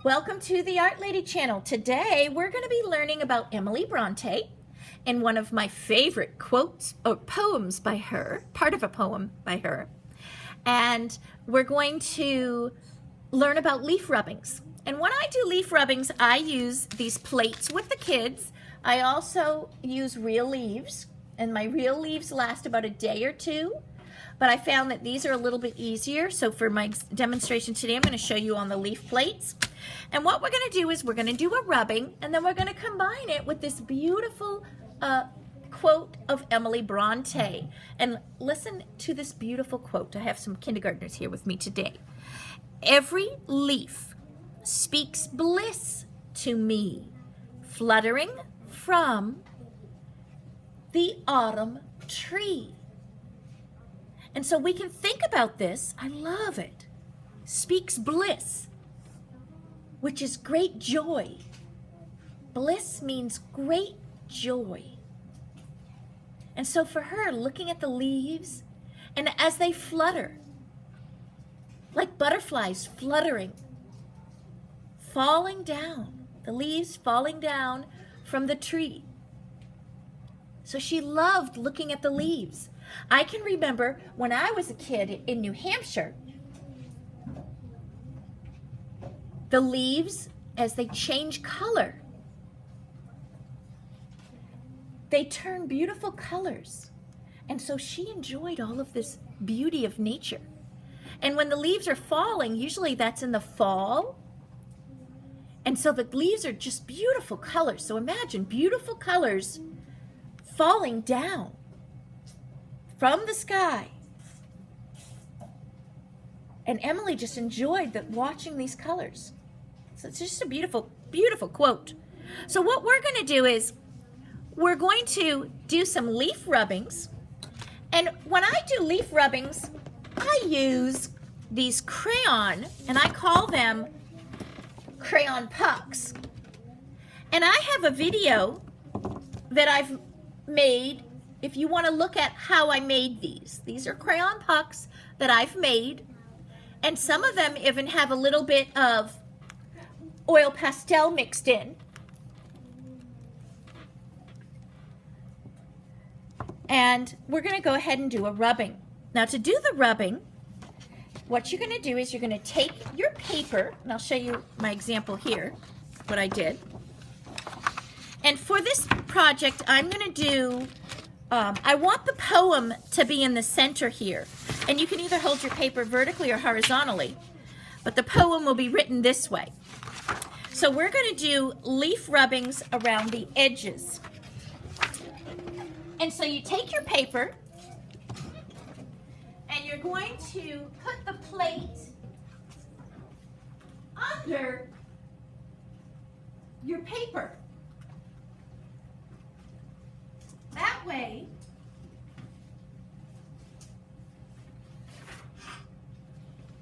Welcome to the Art Lady channel. Today we're going to be learning about Emily Bronte and one of my favorite quotes or poems by her, part of a poem by her. And we're going to learn about leaf rubbings. And when I do leaf rubbings, I use these plates with the kids. I also use real leaves, and my real leaves last about a day or two. But I found that these are a little bit easier. So for my demonstration today, I'm going to show you on the leaf plates. And what we're going to do is we're going to do a rubbing, and then we're going to combine it with this beautiful quote of Emily Bronte. And listen to this beautiful quote. I have some kindergartners here with me today. Every leaf speaks bliss to me, fluttering from the autumn tree. And so we can think about this. I love it. Speaks bliss, which is great joy. Bliss means great joy. And so for her, looking at the leaves, and as they flutter, like butterflies fluttering, falling down, the leaves falling down from the tree. So she loved looking at the leaves. I can remember when I was a kid in New Hampshire, the leaves, as they change color, they turn beautiful colors. And so she enjoyed all of this beauty of nature. And when the leaves are falling, usually that's in the fall. And so the leaves are just beautiful colors. So imagine beautiful colors falling down from the sky. And Emily just enjoyed watching these colors. So it's just a beautiful, beautiful quote. So what we're going to do is we're going to do some leaf rubbings. And when I do leaf rubbings, I use these crayon, and I call them crayon pucks. And I have a video that I've made if you want to look at how I made these. These are crayon pucks that I've made, and some of them even have a little bit of oil pastel mixed in. And we're going to go ahead and do a rubbing. Now to do the rubbing, what you're going to do is you're going to take your paper, and I'll show you my example here, what I did. And for this project, I'm going to do, I want the poem to be in the center here. And you can either hold your paper vertically or horizontally, but the poem will be written this way. So we're going to do leaf rubbings around the edges. And so you take your paper, and you're going to put the plate under your paper. That way,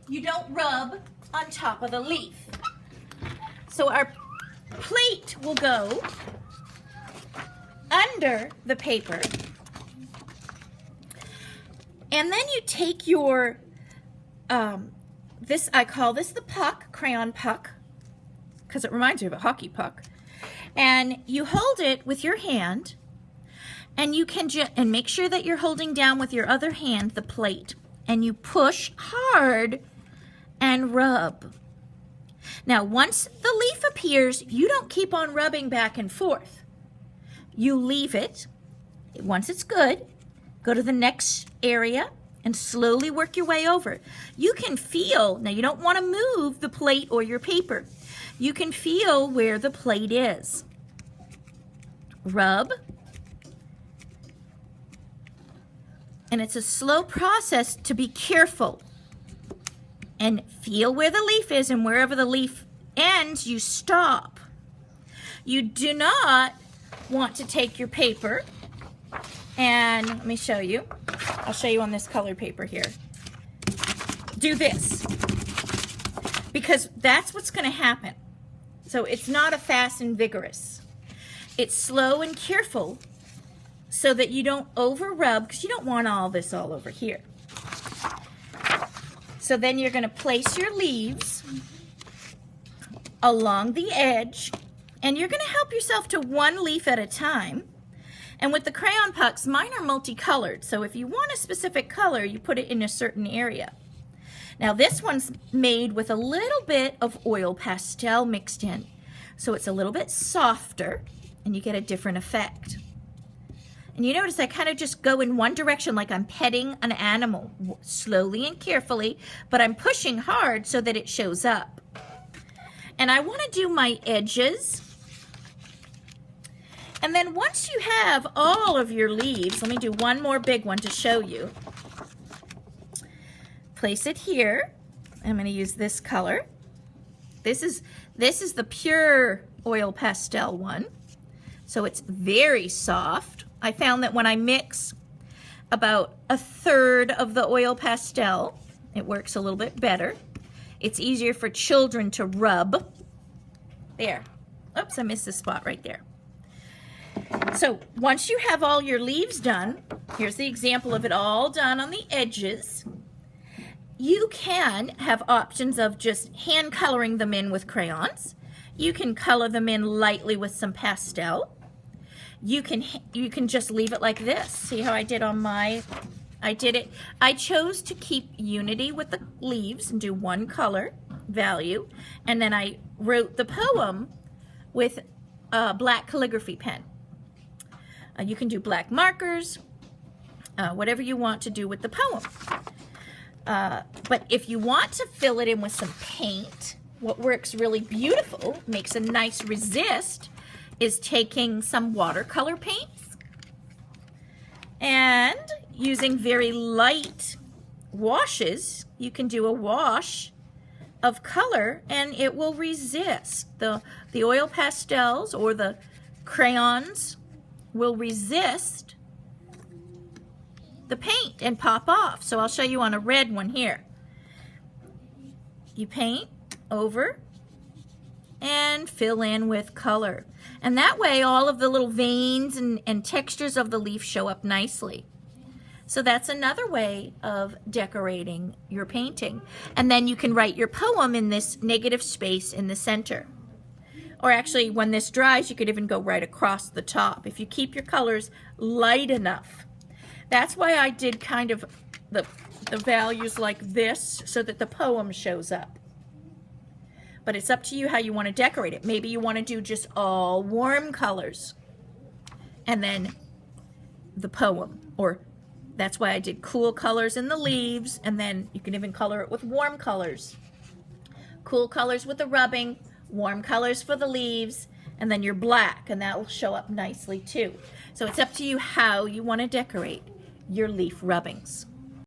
you don't rub on top of the leaf. So our plate will go under the paper. And then you take your, I call this the puck, crayon puck, because it reminds me of a hockey puck. And you hold it with your hand, and you can and make sure that you're holding down with your other hand the plate, and you push hard and rub. Now, once the leaf appears, you don't keep on rubbing back and forth. You leave it. Once it's good, go to the next area and slowly work your way over. You can feel, now you don't want to move the plate or your paper. You can feel where the plate is. Rub. And it's a slow process to be careful. And feel where the leaf is, and wherever the leaf ends, you stop. You do not want to take your paper, and let me show you. I'll show you on this colored paper here. Do this, because that's what's going to happen. So it's not a fast and vigorous. It's slow and careful so that you don't over rub, because you don't want all this all over here. So then you're going to place your leaves along the edge, and you're going to help yourself to one leaf at a time. And with the crayon pucks, mine are multicolored, so if you want a specific color, you put it in a certain area. Now this one's made with a little bit of oil pastel mixed in, so it's a little bit softer, and you get a different effect. And you notice I kind of just go in one direction like I'm petting an animal, slowly and carefully, but I'm pushing hard so that it shows up. And I want to do my edges. And then once you have all of your leaves, let me do one more big one to show you. Place it here. I'm going to use this color. This is the pure oil pastel one. So it's very soft. I found that when I mix about a third of the oil pastel, it works a little bit better. It's easier for children to rub. There. Oops, I missed the spot right there. So once you have all your leaves done, here's the example of it all done on the edges. You can have options of just hand coloring them in with crayons. You can color them in lightly with some pastel. You can just leave it like this. See how I did on my, I chose to keep unity with the leaves and do one color value, and then I wrote the poem with a black calligraphy pen. You can do black markers, whatever you want to do with the poem. But if you want to fill it in with some paint, what works really beautiful, makes a nice resist, is taking some watercolor paints and using very light washes. You can do a wash of color and it will resist. The oil pastels or the crayons will resist the paint and pop off. So I'll show you on a red one here. You paint over and fill in with color. And that way all of the little veins and textures of the leaf show up nicely. So that's another way of decorating your painting. And then you can write your poem in this negative space in the center. Or actually, when this dries, you could even go right across the top if you keep your colors light enough. That's why I did kind of the values like this so that the poem shows up. But it's up to you how you want to decorate it. Maybe you want to do just all warm colors and then the poem. Or that's why I did cool colors in the leaves, and then you can even color it with warm colors. Cool colors with the rubbing, warm colors for the leaves, and then your black, and that will show up nicely too. So it's up to you how you want to decorate your leaf rubbings.